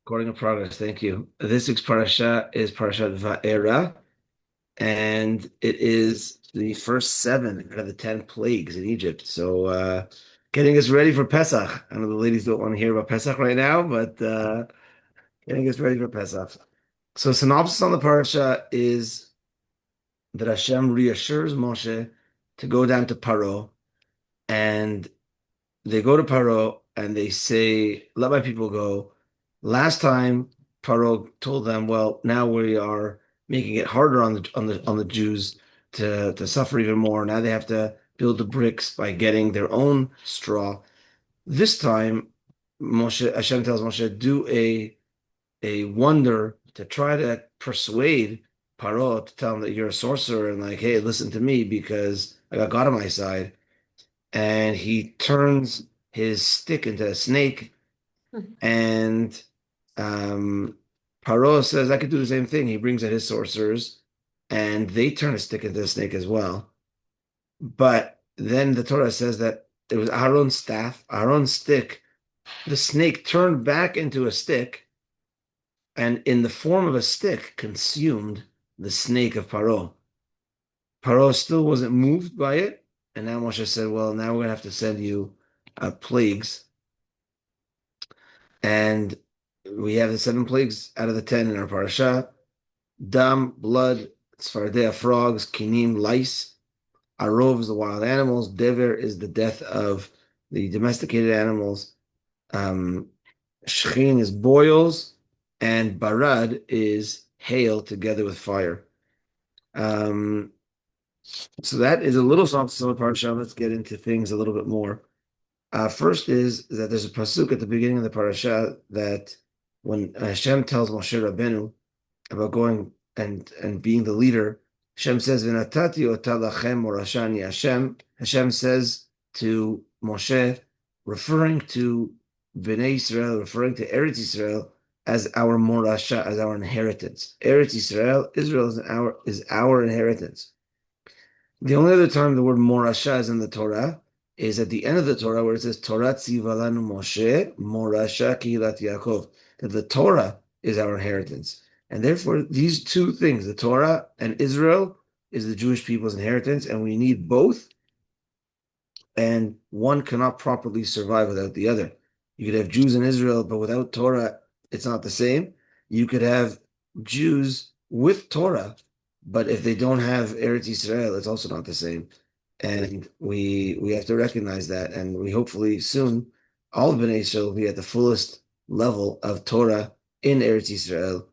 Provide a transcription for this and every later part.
Recording of progress. Thank you. This week's parasha is Parashat Va'era, and it is the first seven out of the 10 plagues in Egypt. So, getting us ready for Pesach. I know the ladies don't want to hear about Pesach right now, but getting us ready for Pesach. So, synopsis on the parasha is that Hashem reassures Moshe to go down to Paro, and they go to Paro and they say, "Let my people go." Last time Paro told them, "Well, now we are making it harder on the Jews to suffer even more. Now they have to build the bricks by getting their own straw." This time, Hashem tells Moshe, "Do a wonder to try to persuade Paro to tell him that you're a sorcerer and like, hey, listen to me because I got God on my side." And he turns his stick into a snake, and um, Paro says, I could do the same thing. He brings out his sorcerers, and they turn a stick into a snake as well. But then the Torah says that it was Aaron's staff, Aaron's stick. The snake turned back into a stick, and in the form of a stick, consumed the snake of Paro. Paro still wasn't moved by it, and now Moshe said, well, now we're going to have to send you plagues. And we have the seven plagues out of the 10 in our parasha. Dam, blood, Tzfardea, frogs, Kinim, lice, Arov is the wild animals, Dever is the death of the domesticated animals, um, Shechin is boils, and Barad is hail together with fire. Um, so that is a little synopsis of the parasha. Let's get into things a little bit more. First is that there's a pasuk at the beginning of the parasha that when Hashem tells Moshe Rabbeinu about going and being the leader, Hashem says, "V'natati ota lachem morashani." Hashem says to Moshe, referring to Bnei Israel, referring to Eretz Israel as our morasha, as our inheritance. Eretz Israel, Israel is our inheritance. The only other time the word morasha is in the Torah is at the end of the Torah where it says Torah tzivalanu Moshe morasha kihilat Yaakov, that the Torah is our inheritance. And therefore, these two things, the Torah and Israel, is the Jewish people's inheritance, and we need both, and one cannot properly survive without the other. You could have Jews in Israel, but without Torah, it's not the same. You could have Jews with Torah, but if they don't have Eretz Israel, it's also not the same. And we have to recognize that, and we hopefully soon all of Bnei Israel will be at the fullest level of Torah in Eretz Israel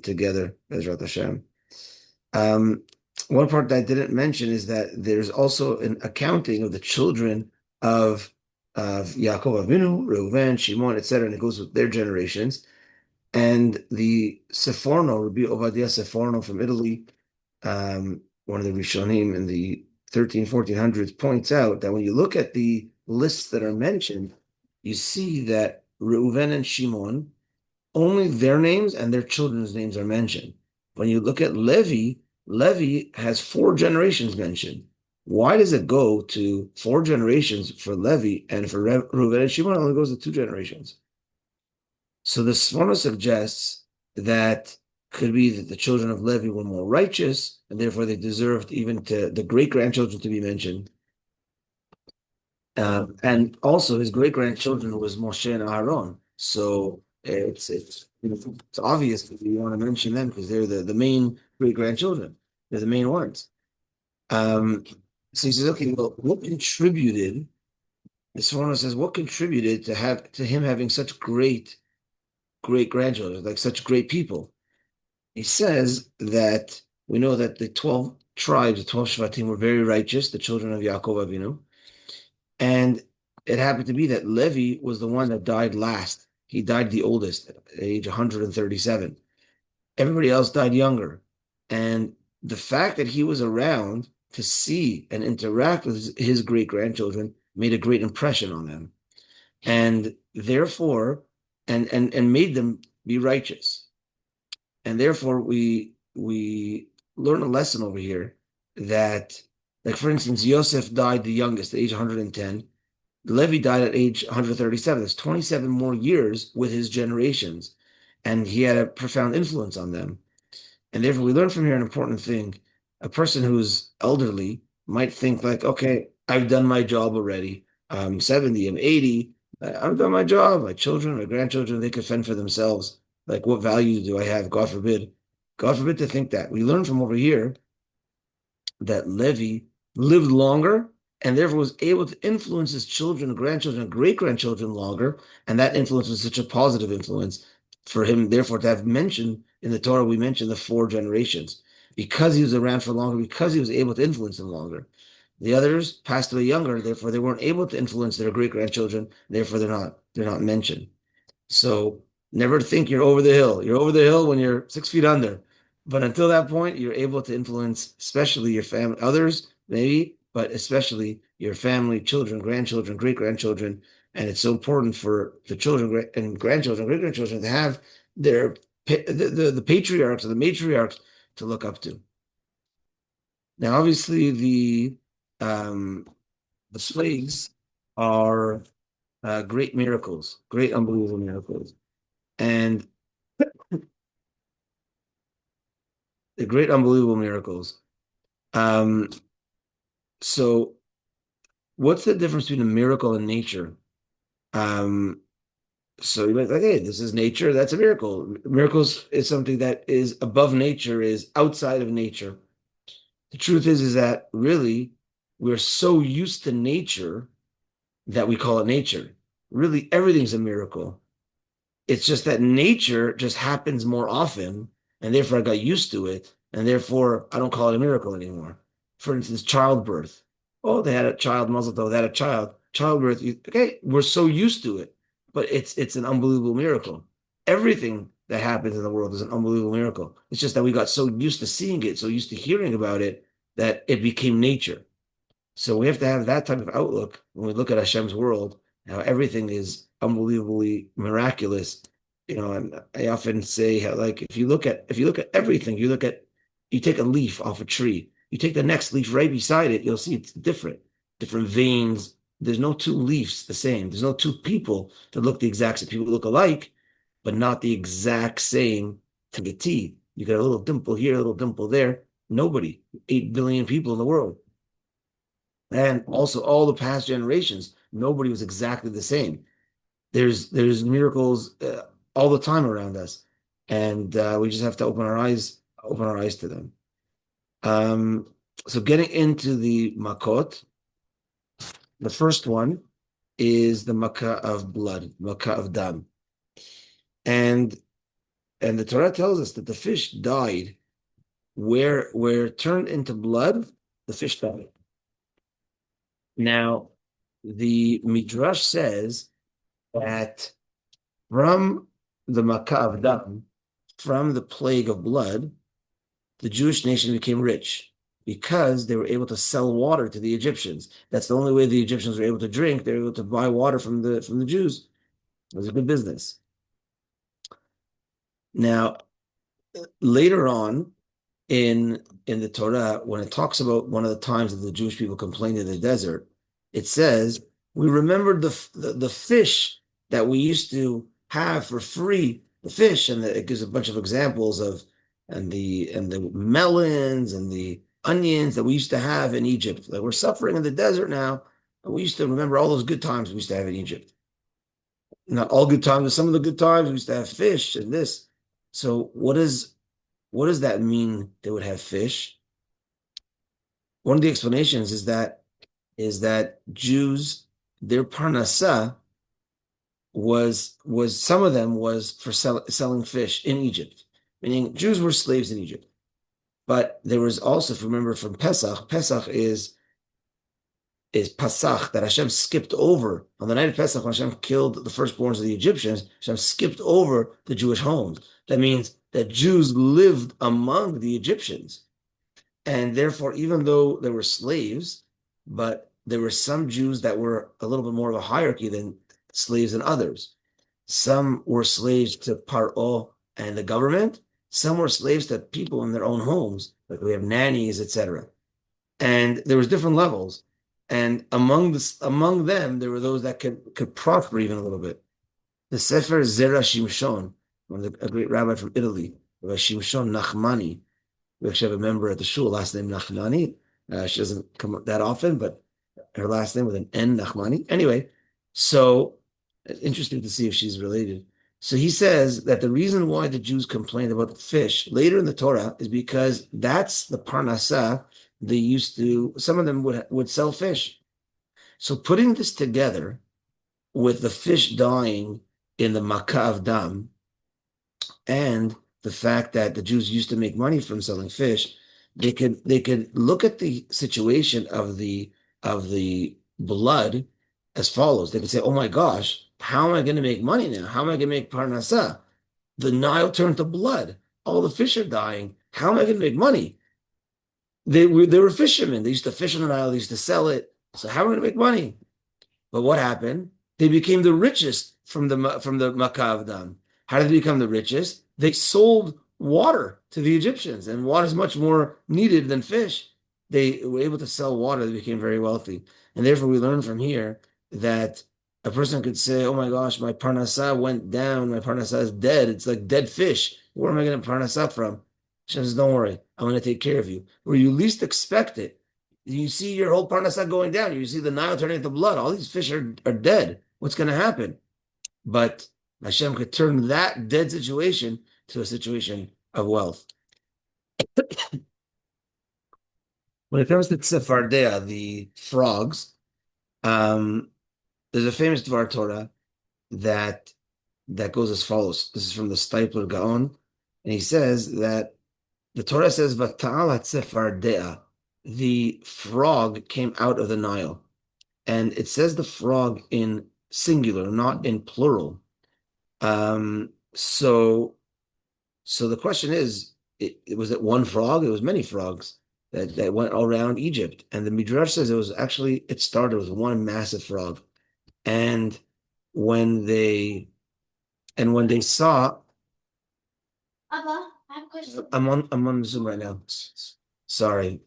together, Bezrat Hashem. One part that I didn't mention is that there's also an accounting of the children of Yaakov Avinu, Reuven, Shimon, etc., and it goes with their generations. And the Seforno, Rabbi Ovadia Seforno from Italy, one of the Rishonim in the 1400s, points out that when you look at the lists that are mentioned, you see that Reuven and Shimon, only their names and their children's names are mentioned. When you look at Levi, Levi has 4 generations mentioned. Why does it go to 4 generations for Levi, and for Reuven and Shimon only goes to 2 generations? So the Sforno suggests that could be that the children of Levi were more righteous, and therefore they deserved even to the great-grandchildren to be mentioned. And also his great-grandchildren was Moshe and Aaron. So it's obvious that you want to mention them because they're the main great-grandchildren. They're the main ones. So he says, okay, well, what contributed? The Sforno says, what contributed to him having such great-grandchildren, like such great people? He says that we know that the 12 tribes, the 12 Shvatim, were very righteous, the children of Yaakov Avinu. And it happened to be that Levi was the one that died last. He died the oldest at age 137. Everybody else died younger. And the fact that he was around to see and interact with his great-grandchildren made a great impression on them. And therefore, and made them be righteous. And therefore, we learn a lesson over here that, like for instance, Yosef died the youngest, at age 110. Levi died at age 137. That's 27 more years with his generations. and he had a profound influence on them. And therefore, we learn from here an important thing. A person who's elderly might think like, okay, I've done my job already. I'm 70, I'm 80. I've done my job. My children, my grandchildren, they can fend for themselves. Like, what value do I have? God forbid. God forbid to think that. We learn from over here that Levi lived longer and therefore was able to influence his children, grandchildren, great grandchildren longer. And that influence was such a positive influence for him, therefore, to have mentioned in the Torah, we mentioned the four generations because he was around for longer, because he was able to influence them longer. The others passed away younger, therefore they weren't able to influence their great grandchildren, therefore they're not mentioned. So never think you're over the hill. You're over the hill when you're 6 feet under. But until that point, you're able to influence, especially your family, others, maybe, but especially your family, children, grandchildren, great grandchildren. And it's so important for the children and grandchildren, great grandchildren to have their the patriarchs or the matriarchs to look up to. Now, obviously, the plagues are great miracles, great unbelievable miracles. And the great unbelievable miracles. Um, so what's the difference between a miracle and nature? Um, so you're like, hey, this is nature, that's a miracle. Miracles is something that is above nature, is outside of nature. The truth is that really we're so used to nature that we call it nature. Really, everything's a miracle. It's just that nature just happens more often, and therefore I got used to it, and therefore I don't call it a miracle anymore. For instance, childbirth. Oh, they had a child, Mazel tov, they had a child. Childbirth, okay, we're so used to it, but it's an unbelievable miracle. Everything that happens in the world is an unbelievable miracle. It's just that we got so used to seeing it, so used to hearing about it, that it became nature. So we have to have that type of outlook when we look at Hashem's world, how everything is unbelievably miraculous. And I often say how, like, if you look at everything, you take a leaf off a tree, you take the next leaf right beside it, you'll see it's different veins. There's no two leaves the same. There's no two people that look the exact same. People look alike, but not the exact same to the T. You got a little dimple here, a little dimple there. Nobody, 8 billion people in the world. And also all the past generations, nobody was exactly the same. There's miracles all the time around us, and we just have to open our eyes to them. Um, so getting into the makot, the first one is the makkah of blood, makkah of dam, and the Torah tells us that the fish died where it turned into blood, the fish died. Now, the Midrash says that from the Makkah of Dam, from the plague of blood, the Jewish nation became rich because they were able to sell water to the Egyptians. That's the only way the Egyptians were able to drink. They were able to buy water from the Jews. It was a good business. Now, later on, in the Torah, when it talks about one of the times that the Jewish people complained in the desert, it says, we remembered the fish that we used to have for free, the fish, and it gives a bunch of examples of and the melons and the onions that we used to have in Egypt. Like, we're suffering in the desert now, and we used to remember all those good times we used to have in Egypt. Not all good times, but some of the good times we used to have fish and this. So what does that mean they would have fish? One of the explanations is that Jews, their parnasah was some of them was for selling fish in Egypt, meaning Jews were slaves in Egypt. But there was also, if you remember from Pesach is Pasach, that Hashem skipped over. On the night of Pesach, when Hashem killed the firstborns of the Egyptians, Hashem skipped over the Jewish homes. That means that Jews lived among the Egyptians. And therefore, even though there were slaves, but there were some Jews that were a little bit more of a hierarchy than slaves than others. Some were slaves to Paro and the government. Some were slaves to people in their own homes, like we have nannies, etc. And there was different levels. And among them, there were those that could prosper even a little bit. The Sefer Zera Shimshon a great rabbi from Italy, Rabbi Shimshon Nachmani. We actually have a member at the shul, last name Nachmani. She doesn't come up that often, but her last name with an N, Nachmani. Anyway, so interesting to see if she's related. So he says that the reason why the Jews complained about the fish later in the Torah is because that's the parnasah they used to. Some of them would sell fish. So putting this together with the fish dying in the Makav Dam and the fact that the Jews used to make money from selling fish, they could look at the situation of the blood as follows. They could say, "Oh my gosh, how am I going to make money now? How am I going to make parnasah? The Nile turned to blood. All the fish are dying. How am I going to make money?" They were fishermen. They used to fish in the Nile. They used to sell it. So how am I going to make money? But what happened? They became the richest from the Makav Dam. How did they become the richest? They sold water to the Egyptians, and water is much more needed than fish. They were able to sell water. They became very wealthy, and therefore we learn from here that a person could say, "Oh my gosh, my parnasah went down. My parnasah is dead. It's like dead fish. Where am I going to parnasah from?" Hashem says, "Don't worry. I'm going to take care of you. Where you least expect it, you see your whole parnasah going down. You see the Nile turning into blood. All these fish are dead. What's going to happen?" But Hashem could turn that dead situation to a situation of wealth. When it comes to Tzefardea, the frogs, there's a famous Dvar Torah that goes as follows. This is from the Stipler Gaon, and he says that the Torah says, "Vata'al Tzefardea," the frog came out of the Nile. And it says the frog in singular, not in plural. So the question is, was it one frog? It was many frogs that went all around Egypt. And the Midrash says it started with one massive frog. And when they saw, Abba, I have a question. I'm on Zoom right now. Sorry.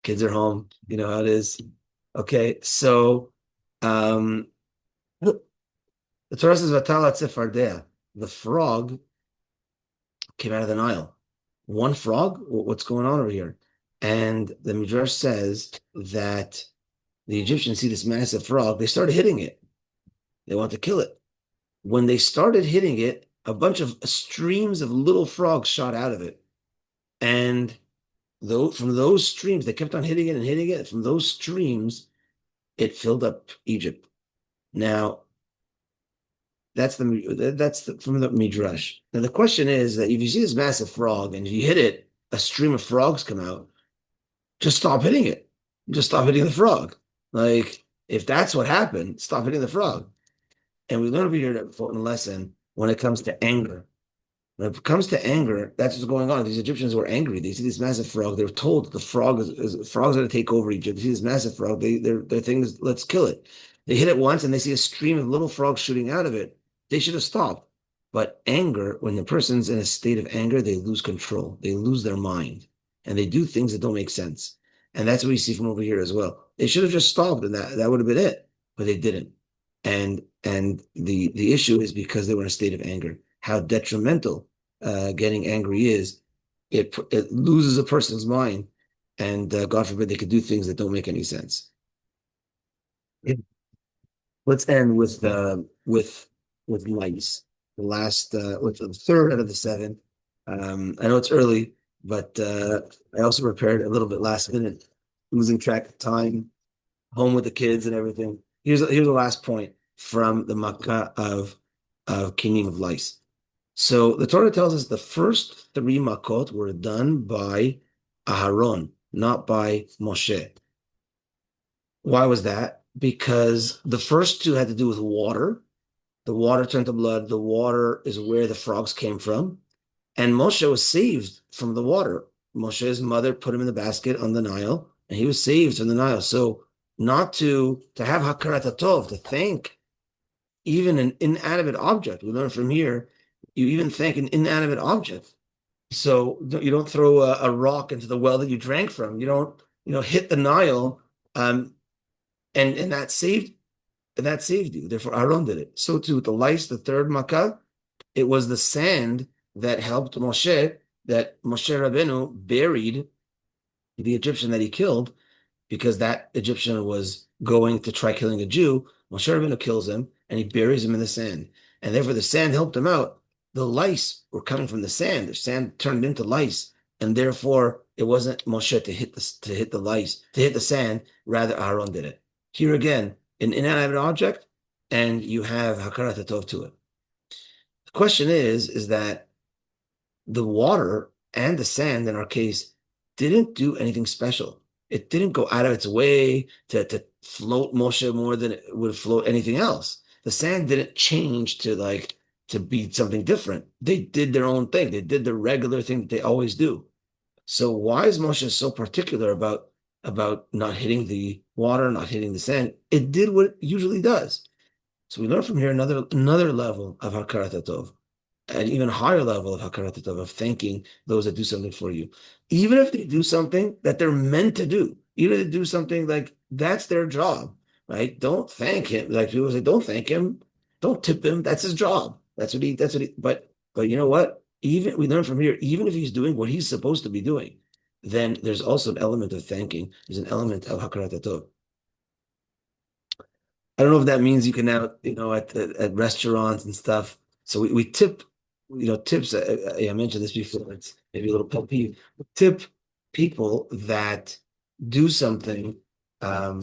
Kids are home. You know how it is. Okay, so um the Torah says, "Vatala tzefardea." The frog came out of the Nile. One frog? What's going on over here? And the Midrash says that the Egyptians see this massive frog. They started hitting it. They want to kill it. When they started hitting it, a bunch of streams of little frogs shot out of it. And from those streams, they kept on hitting it and hitting it. From those streams, it filled up Egypt. Now, that's from the Midrash. Now the question is that if you see this massive frog and if you hit it, a stream of frogs come out. Just stop hitting it. Just stop hitting the frog. Like if that's what happened, stop hitting the frog. And we learn over here an important lesson when it comes to anger. When it comes to anger, that's what's going on. These Egyptians were angry. They see this massive frog. They're told the frog frogs are going to take over Egypt. They see this massive frog. Their thing is, let's kill it. They hit it once and they see a stream of little frogs shooting out of it. They should have stopped. But anger, when the person's in a state of anger, they lose control. They lose their mind. And they do things that don't make sense. And that's what we see from over here as well. They should have just stopped and that would have been it. But they didn't. And the issue is because they were in a state of anger. How detrimental getting angry is. It loses a person's mind, and God forbid they could do things that don't make any sense. Yeah. Let's end with lights. With the third out of the seven. I know it's early, but I also prepared a little bit last minute, losing track of time, home with the kids and everything. Here's the last point from the Makkah of Kinim of lice. So the Torah tells us the first three Makot were done by Aharon, not by Moshe. Why was that? Because the first two had to do with water. The water turned to blood. The water is where the frogs came from. And Moshe was saved from the water. Moshe's mother put him in the basket on the Nile, and he was saved from the Nile. So not to have Hakarat Tov, to thank even an inanimate object. We learn from here, you even thank an inanimate object. So you don't throw a rock into the well that you drank from. You don't, hit the Nile, um, and that saved you. Therefore, Aaron did it. So too with the lice, the third makkah, it was the sand that helped Moshe, that Moshe Rabbeinu buried the Egyptian that he killed, because that Egyptian was going to try killing a Jew. Moshe Rabbeinu kills him and he buries him in the sand. And therefore the sand helped him out. The lice were coming from the sand. The sand turned into lice. And therefore it wasn't Moshe to hit the lice, to hit the sand, rather Aaron did it. Here again, an inanimate object, and you have Hakarat Tov to it. The question is that the water and the sand in our case didn't do anything special. It didn't go out of its way to float Moshe more than it would float anything else. The sand didn't change to be something different. They did their own thing. They did the regular thing that they always do. So why is Moshe so particular about not hitting the water, not hitting the sand? It did what it usually does. So we learn from here another level of Hakarat Tov, an even higher level of hakarat tov, of thanking those that do something for you, even if they do something that they're meant to do, even if they do something like that's their job, right? Don't thank him. Like people say, don't thank him, don't tip him. That's his job. That's what he. But you know what? Even we learn from here, even if he's doing what he's supposed to be doing, then there's also an element of thanking. There's an element of hakarat tov. I don't know if that means you can now, at restaurants and stuff. So we tip, tips. I mentioned this before. It's maybe a little pet peeve. Tip people that do something a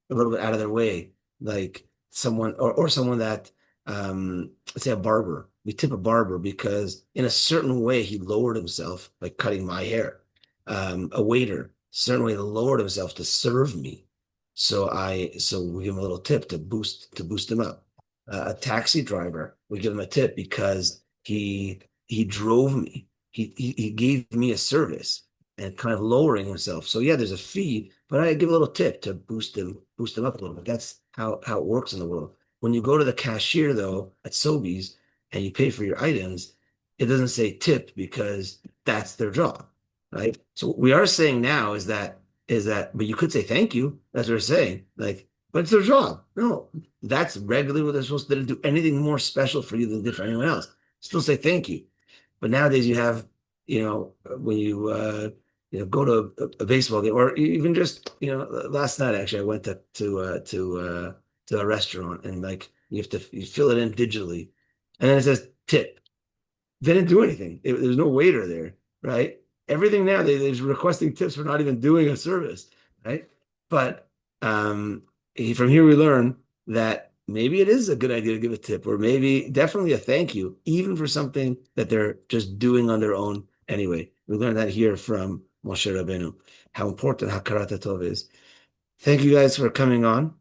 little bit out of their way, like someone or someone that, let's say a barber. We tip a barber because in a certain way he lowered himself, like cutting my hair. A waiter certainly lowered himself to serve me. So we give him a little tip to boost him up. A taxi driver, we give him a tip because he drove me. He gave me a service and kind of lowering himself. So yeah, there's a fee, but I give a little tip to boost him up a little bit. That's how it works in the world. When you go to the cashier though at Sobeys and you pay for your items, it doesn't say tip because that's their job, right? So what we are saying now is that, but you could say thank you. That's what we're saying. Like, but it's their job. No, that's regularly what they're supposed to do. Anything more special for you than did for anyone else. Still say thank you. But nowadays you have, when go to a baseball game, or even just, last night actually I went to a restaurant, and like you fill it in digitally, and then it says tip. They didn't do anything. There's no waiter there, right? Everything now they're requesting tips for not even doing a service, right? But from here we learn that maybe it is a good idea to give a tip, or maybe definitely a thank you, even for something that they're just doing on their own anyway. We learned that here from Moshe Rabbeinu, how important Hakarat Tov is. Thank you guys for coming on.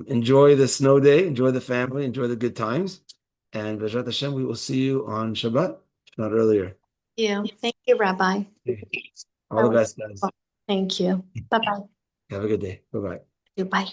Enjoy the snow day, enjoy the family, enjoy the good times. And B'ezrat Hashem, we will see you on Shabbat, if not earlier. Thank you, Rabbi. All the best, guys. Thank you. Bye-bye. Have a good day. Bye-bye. Goodbye.